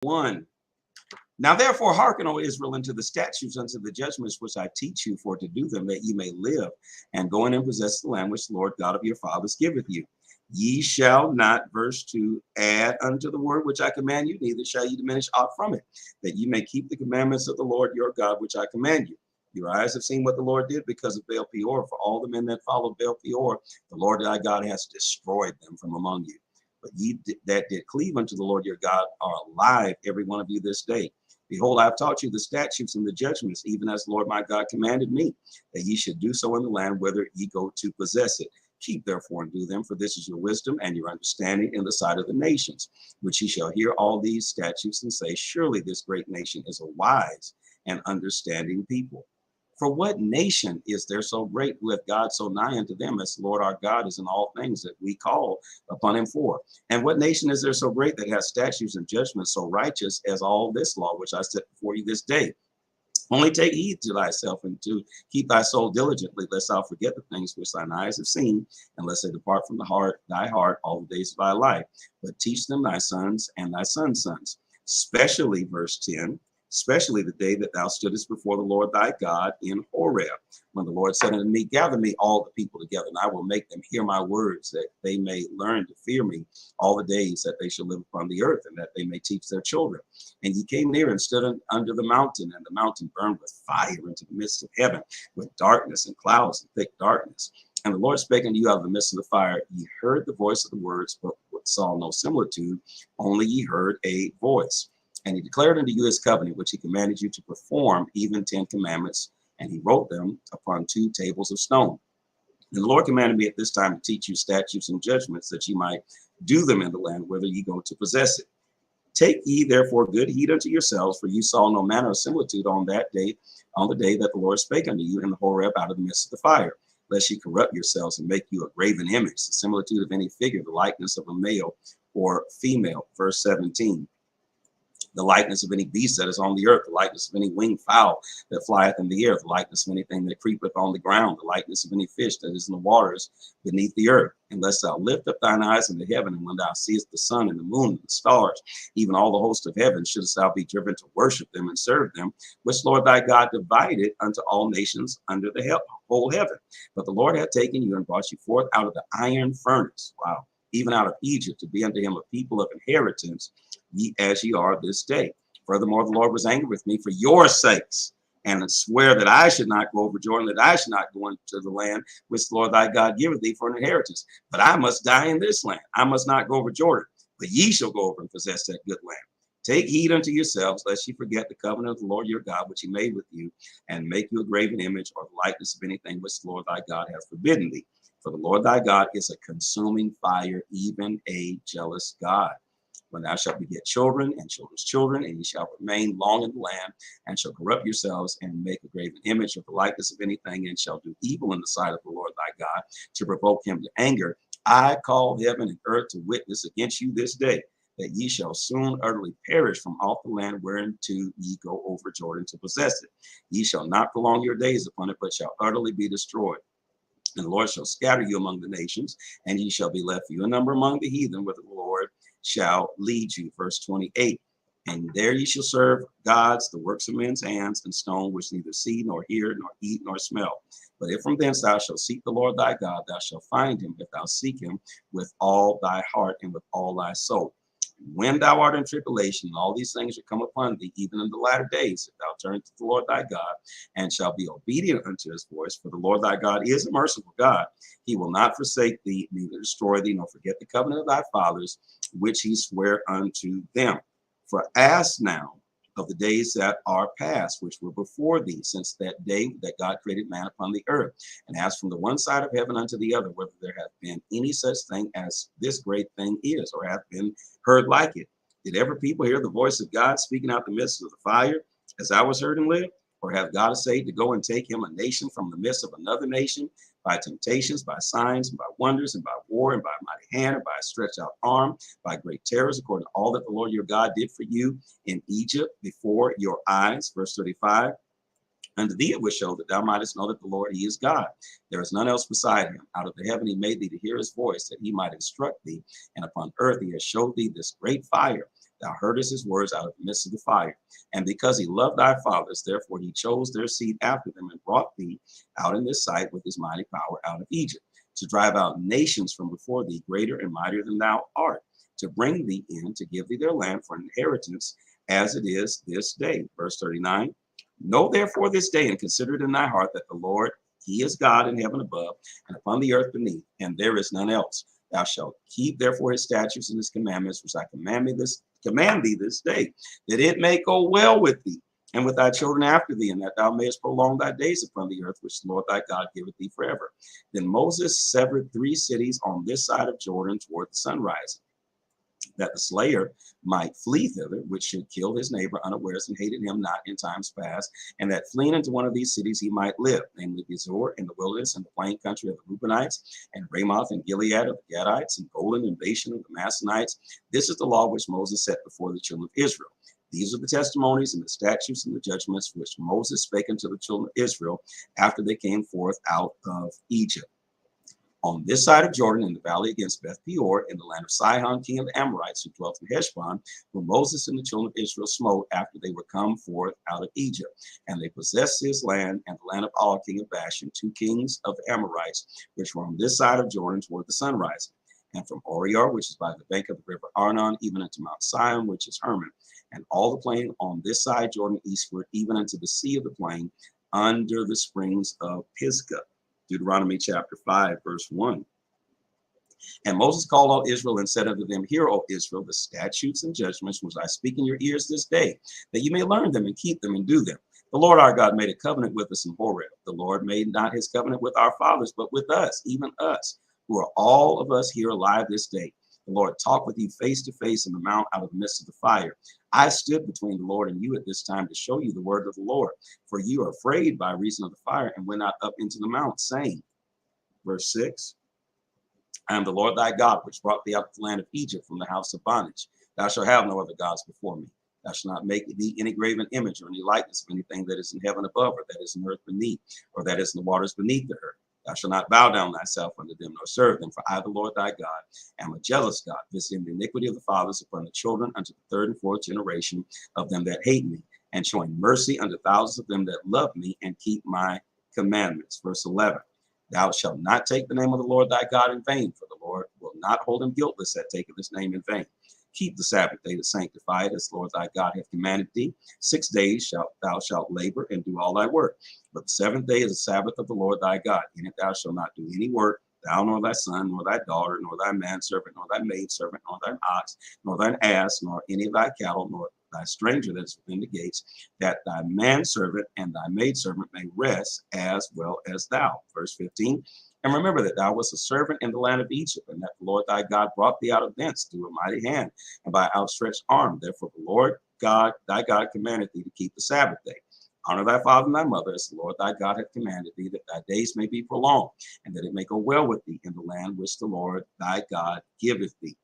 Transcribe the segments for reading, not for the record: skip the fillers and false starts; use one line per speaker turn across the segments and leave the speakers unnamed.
1. Now therefore hearken, O Israel, unto the statutes, unto the judgments which I teach you, for to do them, that ye may live, and go in and possess the land which the Lord God of your fathers giveth you. Ye shall not, verse 2, add unto the word which I command you, neither shall ye diminish aught from it, that ye may keep the commandments of the Lord your God, which I command you. Your eyes have seen what the Lord did because of Baal Peor. For all the men that followed Baal Peor, the Lord thy God has destroyed them from among you. But ye that did cleave unto the Lord your God are alive, every one of you this day. Behold, I have taught you the statutes and the judgments, even as the Lord my God commanded me, that ye should do so in the land whither ye go to possess it. Keep therefore and do them, for this is your wisdom and your understanding in the sight of the nations, which ye shall hear all these statutes and say, surely this great nation is a wise and understanding people. For what nation is there so great who hath God so nigh unto them as the Lord our God is in all things that we call upon him for? And what nation is there so great that has statutes and judgments so righteous as all this law which I set before you this day? Only take heed to thyself and to keep thy soul diligently, lest thou forget the things which thine eyes have seen, and lest they depart from thy heart all the days of thy life. But teach them thy sons and thy sons' sons, especially, verse 10, especially the day that thou stoodest before the Lord thy God in Horeb, when the Lord said unto me, gather me all the people together, and I will make them hear my words, that they may learn to fear me all the days that they shall live upon the earth, and that they may teach their children. And ye came near and stood under the mountain, and the mountain burned with fire into the midst of heaven, with darkness and clouds and thick darkness. And the Lord spake unto you out of the midst of the fire. Ye heard the voice of the words, but saw no similitude, only ye heard a voice. And he declared unto you his covenant, which he commanded you to perform, even 10 commandments, and he wrote them upon 2 tables of stone. And the Lord commanded me at this time to teach you statutes and judgments, that ye might do them in the land whither ye go to possess it. Take ye therefore good heed unto yourselves, for ye saw no manner of similitude on that day, on the day that the Lord spake unto you in the Horeb out of the midst of the fire, lest ye corrupt yourselves and make you a graven image, the similitude of any figure, the likeness of a male or female. Verse 17. The likeness of any beast that is on the earth, the likeness of any winged fowl that flieth in the air, the likeness of anything that creepeth on the ground, the likeness of any fish that is in the waters beneath the earth. Unless thou lift up thine eyes into heaven, and when thou seest the sun and the moon and the stars, even all the host of heaven, shouldst thou be driven to worship them and serve them, which Lord thy God divided unto all nations under the whole heaven. But the Lord hath taken you and brought you forth out of the iron furnace. Wow. Even out of Egypt, to be unto him a people of inheritance, as ye are this day. Furthermore, the Lord was angry with me for your sakes, and swear that I should not go over Jordan, that I should not go into the land which the Lord thy God giveth thee for an inheritance. But I must die in this land. I must not go over Jordan, but ye shall go over and possess that good land. Take heed unto yourselves, lest ye forget the covenant of the Lord your God, which he made with you, and make you a graven image or the likeness of anything which the Lord thy God hath forbidden thee. For the Lord thy God is a consuming fire, even a jealous God. When thou shalt beget children and children's children, and ye shall remain long in the land, and shall corrupt yourselves and make a graven image of the likeness of anything, and shall do evil in the sight of the Lord thy God, to provoke him to anger, I call heaven and earth to witness against you this day, that ye shall soon utterly perish from off the land whereunto ye go over Jordan to possess it. Ye shall not prolong your days upon it, but shall utterly be destroyed. And the Lord shall scatter you among the nations, and ye shall be left few in number among the heathen, where the Lord shall lead you. Verse 28. And there ye shall serve gods, the works of men's hands, and stone, which neither see, nor hear, nor eat, nor smell. But if from thence thou shalt seek the Lord thy God, thou shalt find him, if thou seek him with all thy heart and with all thy soul. When thou art in tribulation, all these things shall come upon thee, even in the latter days, if thou turn to the Lord thy God, and shalt be obedient unto his voice. For the Lord thy God is a merciful God. He will not forsake thee, neither destroy thee, nor forget the covenant of thy fathers, which he sware unto them. For ask now of the days that are past, which were before thee, since that day that God created man upon the earth, and ask from the one side of heaven unto the other, whether there hath been any such thing as this great thing is, or hath been heard like it. Did ever people hear the voice of God speaking out the midst of the fire, as I was heard and lived? Or hath God essayed to go and take him a nation from the midst of another nation, by temptations, by signs, and by wonders, and by war, and by mighty hand, and by a stretched out arm, by great terrors, according to all that the Lord your God did for you in Egypt before your eyes? Verse 35. Unto thee it was shown that thou mightest know that the Lord, he is God. There is none else beside him. Out of the heaven he made thee to hear his voice, that he might instruct thee. And upon earth he has showed thee this great fire, Thou heardest his words out of the midst of the fire. And because he loved thy fathers, therefore he chose their seed after them and brought thee out in this sight with his mighty power out of Egypt, to drive out nations from before thee, greater and mightier than thou art, to bring thee in, to give thee their land for an inheritance, as it is this day. Verse 39. Know therefore this day and consider it in thy heart that the Lord, he is God in heaven above and upon the earth beneath, and there is none else. Thou shalt keep therefore his statutes and his commandments, which I command thee this day, that it may go well with thee and with thy children after thee, and that thou mayest prolong thy days upon the earth, which the Lord thy God giveth thee forever. Then Moses severed 3 cities on this side of Jordan toward the sunrise, that the slayer might flee thither, which should kill his neighbor unawares and hated him not in times past, and that fleeing into one of these cities he might live, namely Bezor in the wilderness and the plain country of the Reubenites, and Ramoth and Gilead of the Gadites, and Golan and Bashan of the Manassites. This is the law which Moses set before the children of Israel. These are the testimonies and the statutes and the judgments which Moses spake unto the children of Israel after they came forth out of Egypt. On this side of Jordan, in the valley against Beth Peor, in the land of Sihon, king of the Amorites, who dwelt in Heshbon, whom Moses and the children of Israel smote after they were come forth out of Egypt. And they possessed his land and the land of Og, king of Bashan, 2 kings of the Amorites, which were on this side of Jordan toward the sunrise. And from Orior, which is by the bank of the river Arnon, even unto Mount Sion, which is Hermon, and all the plain on this side Jordan eastward, even unto the sea of the plain, under the springs of Pisgah. Deuteronomy chapter 5, verse 1. And Moses called all Israel and said unto them, Hear, O Israel, the statutes and judgments which I speak in your ears this day, that you may learn them and keep them and do them. The Lord our God made a covenant with us in Horeb. The Lord made not his covenant with our fathers, but with us, even us, who are all of us here alive this day. The Lord talked with you face to face in the mount out of the midst of the fire. I stood between the Lord and you at this time to show you the word of the Lord, for you are afraid by reason of the fire and went not up into the mount, saying, verse 6, I am the Lord thy God, which brought thee out of the land of Egypt from the house of bondage. Thou shalt have no other gods before me. Thou shalt not make thee any graven image or any likeness of anything that is in heaven above, or that is in earth beneath, or that is in the waters beneath the earth. Thou shalt not bow down thyself unto them, nor serve them, for I, the Lord thy God, am a jealous God, visiting the iniquity of the fathers upon the children unto the 3rd and 4th generation of them that hate me, and showing mercy unto thousands of them that love me and keep my commandments. Verse 11. Thou shalt not take the name of the Lord thy God in vain, for the Lord will not hold him guiltless that taketh his name in vain. Keep the Sabbath day to sanctify it, as the Lord thy God hath commanded thee. 6 days thou shalt labor and do all thy work. But the 7th day is the Sabbath of the Lord thy God. In it thou shalt not do any work, thou nor thy son, nor thy daughter, nor thy manservant, nor thy maidservant, nor thine ox, nor thine ass, nor any of thy cattle, nor thy stranger that is within the gates, that thy manservant and thy maidservant may rest as well as thou. Verse 15. And remember that thou wast a servant in the land of Egypt, and that the Lord thy God brought thee out of thence through a mighty hand and by outstretched arm. Therefore the Lord God, thy God, commanded thee to keep the Sabbath day. Honor thy father and thy mother, as the Lord thy God hath commanded thee, that thy days may be prolonged, and that it may go well with thee in the land which the Lord thy God giveth thee.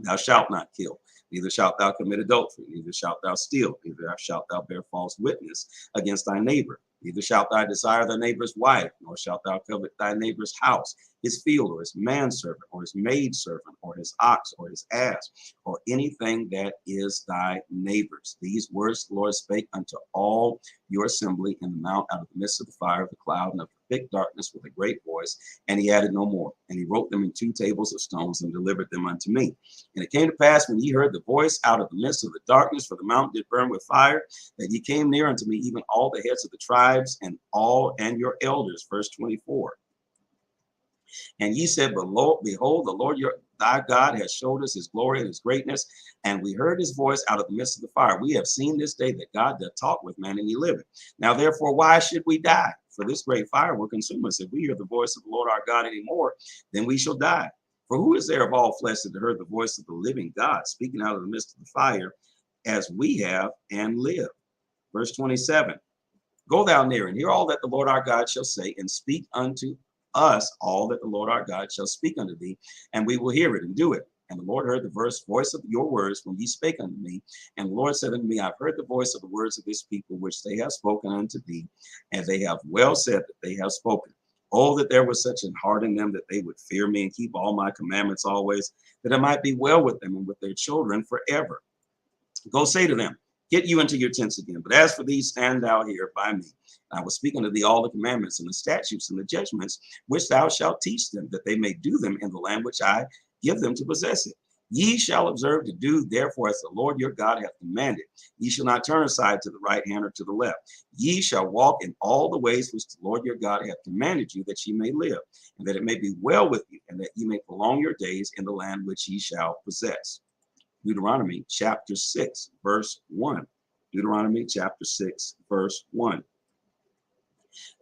Thou shalt not kill, neither shalt thou commit adultery, neither shalt thou steal, neither shalt thou bear false witness against thy neighbor. Neither shalt thou desire thy neighbor's wife, nor shalt thou covet thy neighbor's house, his field, or his manservant, or his maidservant, or his ox, or his ass, or anything that is thy neighbor's. These words the Lord spake unto all your assembly in the mount out of the midst of the fire of the cloud and of the thick darkness with a great voice, and he added no more. And he wrote them in 2 tables of stones and delivered them unto me. And it came to pass, when ye heard the voice out of the midst of the darkness, for the mountain did burn with fire, that ye came near unto me, even all the heads of the tribes and your elders. Verse 24. And ye said, behold, the Lord thy God has showed us his glory and his greatness, and we heard his voice out of the midst of the fire. We have seen this day that God doth talk with man, and he liveth. Now therefore, why should we die? For this great fire will consume us. If we hear the voice of the Lord our God any more, then we shall die. For who is there of all flesh that heard the voice of the living God speaking out of the midst of the fire, as we have, and live? Verse 27. Go thou near and hear all that the Lord our God shall say, and speak unto us all that the Lord our God shall speak unto thee, and we will hear it and do it. And the Lord heard the voice of your words when ye spake unto me. And the Lord said unto me, I've heard the voice of the words of this people, which they have spoken unto thee, and they have well said that they have spoken. Oh, that there was such an heart in them that they would fear me and keep all my commandments always, that it might be well with them and with their children forever. Go say to them, get you into your tents again. But as for thee, stand thou here by me. I will speak unto thee all the commandments and the statutes and the judgments which thou shalt teach them, that they may do them in the land which I give them to possess it. Ye shall observe to do therefore as the Lord your God hath commanded. Ye shall not turn aside to the right hand or to the left. Ye shall walk in all the ways which the Lord your God hath commanded you, that ye may live, and that it may be well with you, and that ye may prolong your days in the land which ye shall possess. Deuteronomy chapter 6, verse 1. Deuteronomy chapter 6, verse 1.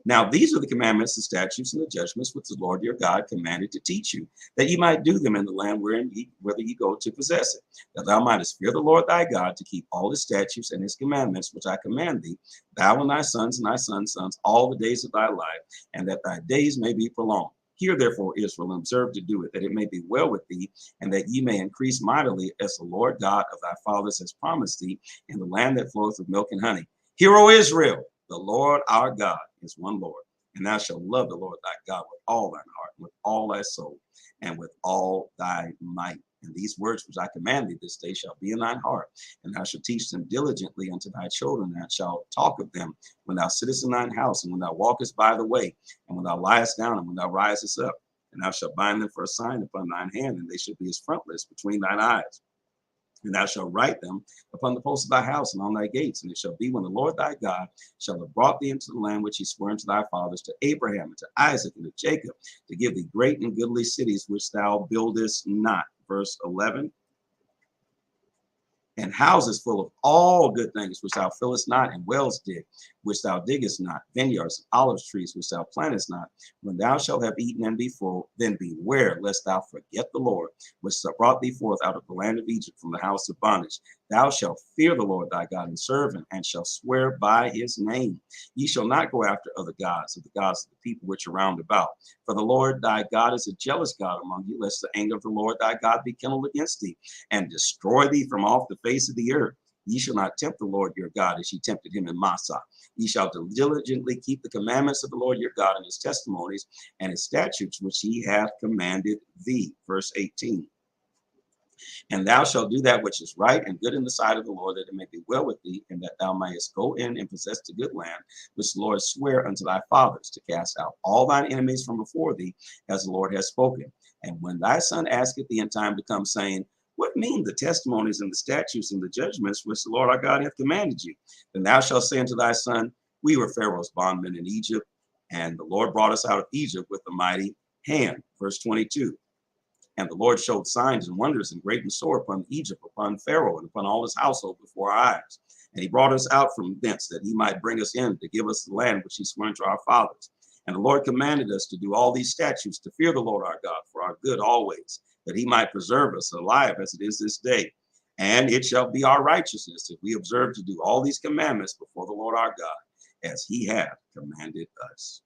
Now these are the commandments, the statutes, and the judgments which the Lord your God commanded to teach you, that ye might do them in the land wherein whither ye go to possess it, that thou mightest fear the Lord thy God, to keep all his statutes and his commandments which I command thee, thou and thy sons sons, all the days of thy life, and that thy days may be prolonged. Hear therefore, Israel, and observe to do it, that it may be well with thee, and that ye may increase mightily, as the Lord God of thy fathers has promised thee, in the land that floweth with milk and honey. Hear, O Israel, the Lord our God is one Lord, and thou shalt love the Lord thy God with all thine heart, with all thy soul, and with all thy might. And these words which I command thee this day shall be in thine heart, and thou shalt teach them diligently unto thy children, and thou shalt talk of them when thou sittest in thine house, and when thou walkest by the way, and when thou liest down, and when thou risest up. And thou shalt bind them for a sign upon thine hand, and they shall be as frontlets between thine eyes. And thou shalt write them upon the posts of thy house and on thy gates. And it shall be when the Lord thy God shall have brought thee into the land which he swore unto thy fathers, to Abraham, and to Isaac, and to Jacob, to give thee great and goodly cities which thou buildest not. Verse 11. And houses full of all good things which thou fillest not, and wells dig, which thou diggest not, vineyards and olive trees which thou plantest not. When thou shalt have eaten and be full, then beware lest thou forget the Lord, which brought thee forth out of the land of Egypt from the house of bondage. Thou shalt fear the Lord thy God, and serve him, and shall swear by his name. Ye shall not go after other gods, of the gods of the people which are round about. For the Lord thy God is a jealous God among you, lest the anger of the Lord thy God be kindled against thee, and destroy thee from off the face of the earth. Ye shall not tempt the Lord your God as ye tempted him in Massah. Ye shall diligently keep the commandments of the Lord your God, and his testimonies and his statutes which he hath commanded thee. Verse 18. And thou shalt do that which is right and good in the sight of the Lord, that it may be well with thee, and that thou mayest go in and possess the good land which the Lord sware unto thy fathers, to cast out all thine enemies from before thee, as the Lord has spoken. And when thy son asketh thee in time to come, saying, what mean the testimonies and the statutes and the judgments which the Lord our God hath commanded you? Then thou shalt say unto thy son, we were Pharaoh's bondmen in Egypt, and the Lord brought us out of Egypt with a mighty hand. Verse 22. And the Lord showed signs and wonders and great and sore upon Egypt, upon Pharaoh, and upon all his household before our eyes. And he brought us out from thence, that he might bring us in to give us the land which he swore unto our fathers. And the Lord commanded us to do all these statutes, to fear the Lord our God for our good always, that he might preserve us alive as it is this day. And it shall be our righteousness if we observe to do all these commandments before the Lord our God, as he hath commanded us.